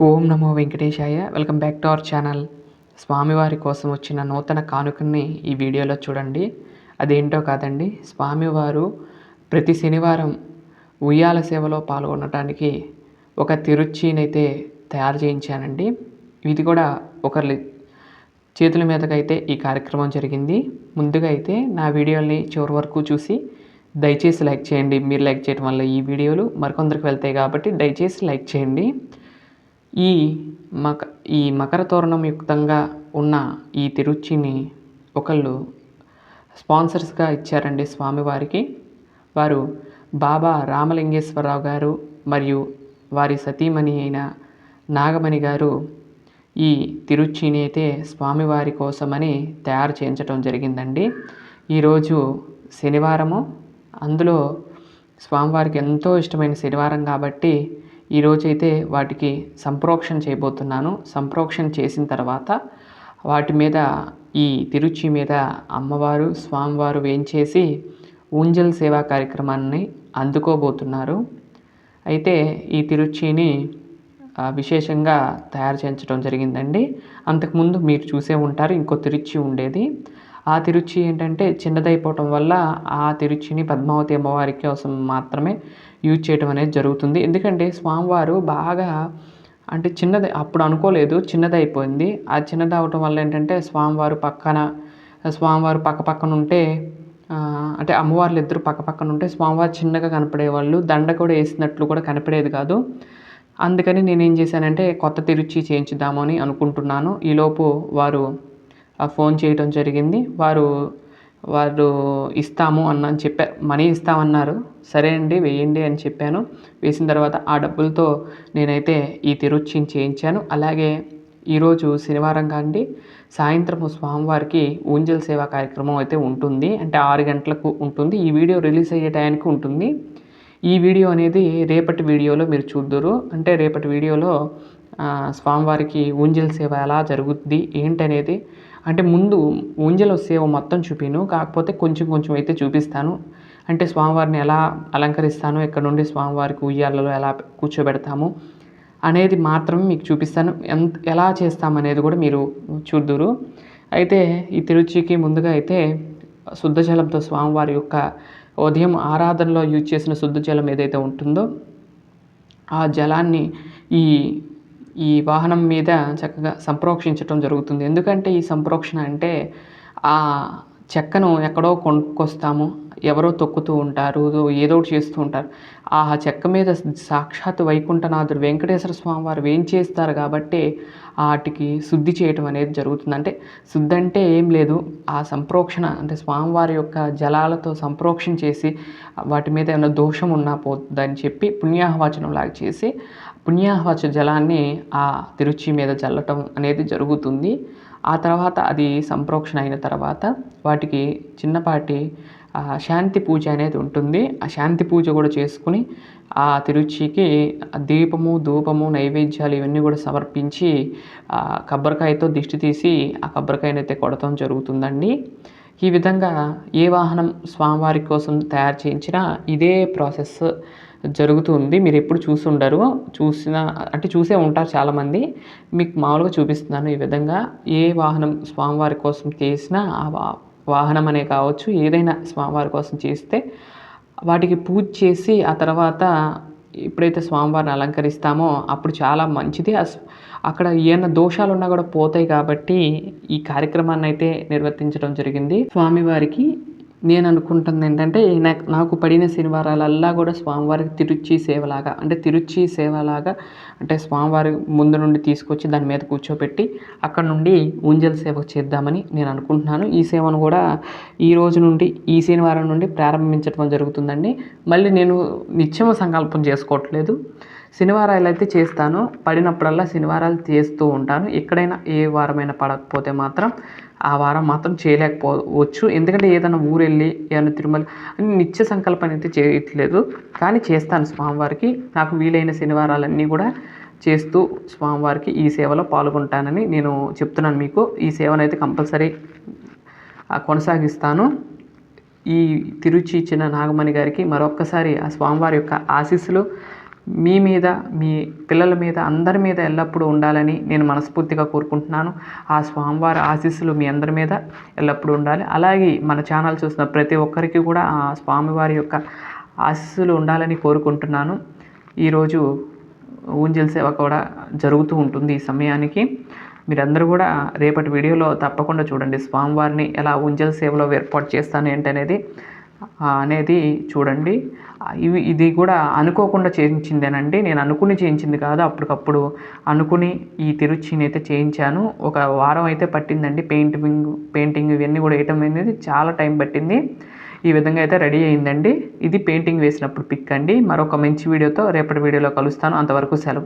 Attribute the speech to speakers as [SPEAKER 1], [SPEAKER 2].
[SPEAKER 1] Om Namo Venkatesaya. Welcome back to our channel. స్వామివారి కోసం వచ్చిన నూతన కానుకని ఈ వీడియోలో చూడండి. అదేంటో కాదండి, స్వామివారు ప్రతి శనివారం ఉయ్యాల సేవలో పాల్గొనడానికి ఒక తిరుచీనైతే తయారు చేయించానండి. ఇది కూడా ఒకరి చేతుల మీదకైతే ఈ కార్యక్రమం జరిగింది. ముందుగా అయితే నా వీడియోని చివరి వరకు చూసి దయచేసి లైక్ చేయండి. మీరు లైక్ చేయడం వల్ల ఈ వీడియోలు మరికొందరికి వెళ్తాయి కాబట్టి దయచేసి లైక్ చేయండి. ఈ మకర తోరణం యుక్తంగా ఉన్న ఈ తిరుచిని ఒకళ్ళు స్పాన్సర్స్గా ఇచ్చారండి స్వామివారికి. వారు బాబా రామలింగేశ్వరరావు గారు మరియు వారి సతీమణి అయిన నాగమణి గారు ఈ తిరుచిని అయితే స్వామివారి కోసమని తయారు చేయించడం జరిగిందండి. ఈరోజు శనివారము, అందులో స్వామివారికి ఎంతో ఇష్టమైన శనివారం కాబట్టి ఈరోజైతే వాటికి సంప్రోక్షణ చేయబోతున్నాను. సంప్రోక్షణ చేసిన తర్వాత వాటి మీద ఈ తిరుచి మీద అమ్మవారు స్వామివారు వేంచేసి ఊంజల్ సేవా కార్యక్రమాన్ని అందుకోబోతున్నారు. అయితే ఈ తిరుచిని విశేషంగా తయారు చేయించడం జరిగిందండి. అంతకుముందు మీరు చూసే ఉంటారు, ఇంకో తిరుచి ఉండేది. ఆ తిరుచి ఏంటంటే చిన్నదైపోవటం వల్ల ఆ తిరుచిని పద్మావతి అమ్మవారి కోసం మాత్రమే యూజ్ చేయడం అనేది జరుగుతుంది. ఎందుకంటే స్వామివారు బాగా అంటే చిన్నది, అప్పుడు అనుకోలేదు చిన్నదైపోయింది. ఆ చిన్నది అవటం వల్ల ఏంటంటే స్వామివారు పక్క పక్కన ఉంటే అంటే అమ్మవార్లు ఇద్దరు పక్క పక్కన ఉంటే స్వామివారు చిన్నగా కనపడేవాళ్ళు. దండ కూడా వేసినట్లు కూడా కనపడేది కాదు. అందుకని నేనేం చేశానంటే కొత్త తిరుచి చేయించుదామని అనుకుంటున్నాను. ఈలోపు వారు ఫోన్ చేయడం జరిగింది. వారు ఇస్తాము అని చెప్పారు, మనీ ఇస్తామన్నారు. సరే అండి వేయండి అని చెప్పాను. వేసిన తర్వాత ఆ డబ్బులతో నేనైతే ఈ తిరుచిని చేయించాను. అలాగే ఈరోజు శనివారం కాండి, సాయంత్రము స్వామివారికి ఊంజల్ సేవా కార్యక్రమం అయితే ఉంటుంది. అంటే 6 గంటలకు ఉంటుంది. ఈ వీడియో రిలీజ్ అయ్యే టైంకి ఉంటుంది. ఈ వీడియో అనేది రేపటి వీడియోలో మీరు చూద్దురు. అంటే రేపటి వీడియోలో స్వామివారికి ఊంజల్ సేవ ఎలా జరుగుద్ది ఏంటనేది, అంటే ముందు ఊంజల్ సేవ మొత్తం చూపిను, కాకపోతే కొంచెం కొంచెం అయితే చూపిస్తాను. అంటే స్వామివారిని ఎలా అలంకరిస్తాను, ఇక్కడ నుండి స్వామివారికి ఉయ్యాలలో ఎలా కూర్చోబెడతాము అనేది మాత్రమే మీకు చూపిస్తాను. ఎలా చేస్తామనేది కూడా మీరు చూద్దురు. అయితే ఈ తిరుచికి ముందుగా అయితే శుద్ధ జలంతో స్వామివారి యొక్క ఉదయం ఆరాధనలో యూజ్ చేసిన శుద్ధ జలం ఏదైతే ఉంటుందో ఆ జలాన్ని ఈ వాహనం మీద చక్కగా సంప్రోక్షించటం జరుగుతుంది. ఎందుకంటే ఈ సంప్రోక్షణ అంటే ఆ చెక్కను ఎక్కడో కొనుక్కొస్తాము, ఎవరో తొక్కుతూ ఉంటారు, ఏదో ఒకటి చేస్తూ ఉంటారు. ఆ చెక్క మీద సాక్షాత్ వైకుంఠనాథుడు వెంకటేశ్వర స్వామి వారు వేంచేస్తారు కాబట్టి వాటికి శుద్ధి చేయటం అనేది జరుగుతుంది. అంటే శుద్ధి అంటే ఏం లేదు, ఆ సంప్రోక్షణ అంటే స్వామివారి యొక్క జలాలతో సంప్రోక్షణ చేసి వాటి మీద ఏమైనా దోషం ఉన్నా పోతుందని చెప్పి పుణ్యాహవాచనం లాగా చేసి పుణ్యాహవాచ జలాన్ని ఆ తిరుచి మీద చల్లటం అనేది జరుగుతుంది. ఆ తర్వాత అది సంప్రోక్షణ అయిన తర్వాత వాటికి చిన్నపాటి శాంతి పూజ అనేది ఉంటుంది. ఆ శాంతి పూజ కూడా చేసుకుని ఆ తిరుచికి దీపము ధూపము నైవేద్యాలు ఇవన్నీ కూడా సమర్పించి కొబ్బరికాయతో దిష్టి తీసి ఆ కొబ్బరికాయనైతే కొడటం జరుగుతుందండి. ఈ విధంగా ఏ వాహనం స్వామివారి కోసం తయారు చేయించినా ఇదే ప్రాసెస్ జరుగుతుంది. మీరు ఎప్పుడు చూసే ఉంటారు చాలామంది. మీకు మామూలుగా చూపిస్తున్నాను. ఈ విధంగా ఏ వాహనం స్వామివారి కోసం చేసినా ఆ వాహనం అనే కావచ్చు, ఏదైనా స్వామివారి కోసం చేస్తే వాటికి పూజ చేసి ఆ తర్వాత ఎప్పుడైతే స్వామివారిని అలంకరిస్తామో అప్పుడు చాలా మంచిది. అక్కడ ఏమైనా దోషాలు ఉన్నా కూడా పోతాయి కాబట్టి ఈ కార్యక్రమాన్ని అయితే నిర్వర్తించడం జరిగింది. స్వామివారికి నేను అనుకుంటుంది ఏంటంటే నాకు పడిన శనివారాలల్లా కూడా స్వామివారికి తిరుచి సేవలాగా అంటే స్వామివారి ముందు నుండి తీసుకొచ్చి దాని మీద కూర్చోబెట్టి అక్కడ నుండి ఊంజల్ సేవ చేద్దామని నేను అనుకుంటున్నాను. ఈ సేవను కూడా ఈ రోజు నుండి ఈ శనివారం నుండి ప్రారంభించడం జరుగుతుందండి. మళ్ళీ నేను నిత్యము సంకల్పం చేసుకోవట్లేదు, శనివారాలు అయితే చేస్తాను. పడినప్పుడల్లా శనివారాలు చేస్తూ ఉంటాను. ఎక్కడైనా ఏ వారమైనా పడకపోతే మాత్రం ఆ వారం మాత్రం చేయలేకపోవచ్చు. ఎందుకంటే ఏదైనా ఊరెళ్ళి ఏదైనా తిరుమల నిత్య సంకల్పం అయితే చేయట్లేదు, కానీ చేస్తాను స్వామివారికి. నాకు వీలైన శనివారాలన్నీ కూడా చేస్తూ స్వామివారికి ఈ సేవలో పాల్గొంటానని నేను చెప్తున్నాను మీకు. ఈ సేవనైతే కంపల్సరీ కొనసాగిస్తాను. ఈ తిరుచి ఇచ్చిన నాగమణి గారికి మరొక్కసారి ఆ స్వామివారి యొక్క ఆశీస్సులు మీ మీద, మీ పిల్లల మీద, అందరి మీద ఎల్లప్పుడూ ఉండాలని నేను మనస్ఫూర్తిగా కోరుకుంటున్నాను. ఆ స్వామివారి ఆశీస్సులు మీ అందరి మీద ఎల్లప్పుడూ ఉండాలి. అలాగే మన ఛానల్ చూస్తున్న ప్రతి ఒక్కరికి కూడా ఆ స్వామివారి యొక్క ఆశీస్సులు ఉండాలని కోరుకుంటున్నాను. ఈరోజు ఊంజల్ సేవ కూడా జరుగుతూ ఉంటుంది ఈ సమయానికి. మీరందరూ కూడా రేపటి వీడియోలో తప్పకుండా చూడండి. స్వామివారిని ఎలా ఊంజల్ సేవలో ఏర్పాటు చేస్తాను ఏంటనేది చూడండి. ఇది కూడా అనుకోకుండా చేయించిందేనండి. నేను అనుకుని చేయించింది కాదు. అప్పటికప్పుడు అనుకుని ఈ తిరుచిని అయితే చేయించాను. ఒక వారం అయితే పట్టిందండి. పెయింటింగ్ ఇవన్నీ కూడా వేయటం అనేది చాలా టైం పట్టింది. ఈ విధంగా అయితే రెడీ అయిందండి. ఇది పెయింటింగ్ వేసినప్పుడు పిక్ అండి. మరొక మంచి వీడియోతో రేపటి వీడియోలో కలుస్తాను. అంతవరకు సెలవు.